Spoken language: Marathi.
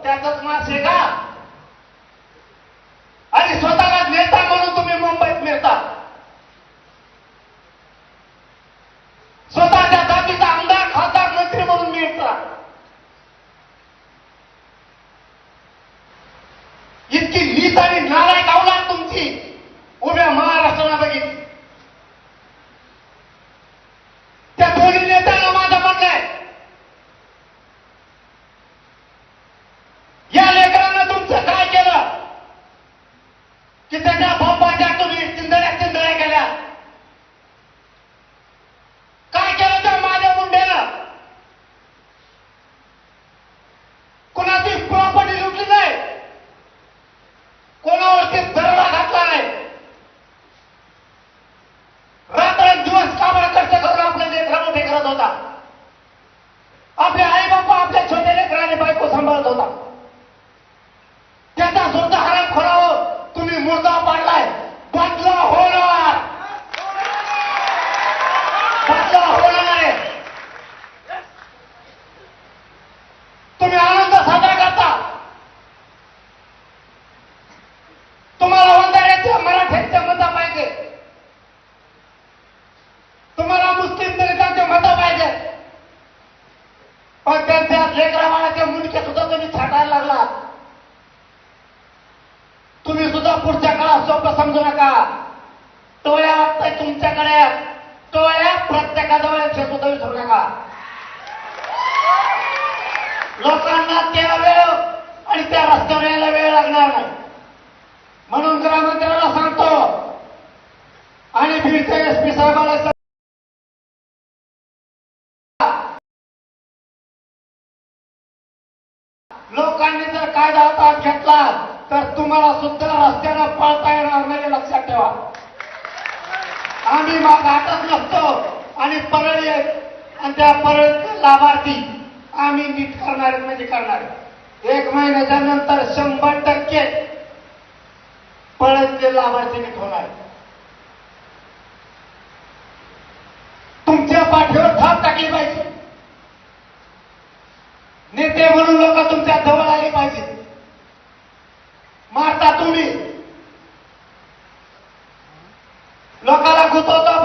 त्याचाच मास आहे का? आणि स्वतःला नेता म्हणून तुम्ही मुंबईत मिळता, स्वतःच्या जातीचा आमदार खासदार मंत्री म्हणून मिळता. इतकी नीच आणि नालायक अवलाद तुमची उभ्या महाराष्ट्राला बघितली. त्या दोन्ही नेत्यांना माझं म्हणणं आहे, या लेकरांना तुमचं काय केलं की त्याच्या बापाच्या तुम्ही चिंधड्या केल्या? काय केलं त्या माझ्या मुंड्यानं? कुणाची प्रॉपर्टी लुटली नाही, कोणावरती दरोडा घातला नाही. रात्रंदिवस कामाला कष्ट करून आपले लेकरं मोठे करत होता. आपले आई बापा आपल्या छोट्या लेकराने बायको सांभाळत होता. त्याचा सुद्धा हराम खोरावर तुम्ही मुर्दा पाडलाय. बदला होणार, बदला होणार आहे. तुम्ही आनंद साजरा करता. तुम्हाला वंजाऱ्याच्या मराठ्यांच्या मतं पाहिजे, तुम्हाला मुस्लिम दलितांचे मतं पाहिजे, पण त्यांच्या लेकरा बाळाच्या मुंडके सुद्धा तुम्ही छाटायला लागला. तुम्ही सुद्धा पुढच्या काळात सोपं समजू नका. टोळ्या वाटतंय तुमच्याकडे, टोळ्या प्रत्येकाजवळ सुद्धा विसरू नका. लोकांना त्या वेळ आणि त्या रस्त्यावर यायला वेळ लागणार नाही. म्हणून गृहमंत्र्याला सांगतो आणि बीडच्या एसपी साहेबाला लोकांनी जर कायदा हातात घेतला तर तुम्हाला सुद्धा रस्त्यानं पळता येणार नाही, लक्षात ठेवा. आम्ही माग हातात नसतो आणि परळी आणि त्या परळीचे लाभार्थी आम्ही नीट करणार म्हणजे करणार. 1 महिन्याच्या नंतर 100% परळीचे लाभार्थी नीट होणार. तुमच्या पाठीवर थाप टाकली पाहिजे. नेते म्हणून लोक तुमच्या जवळ आली पाहिजे. मारता तुम्ही, लोकांना गुंतवता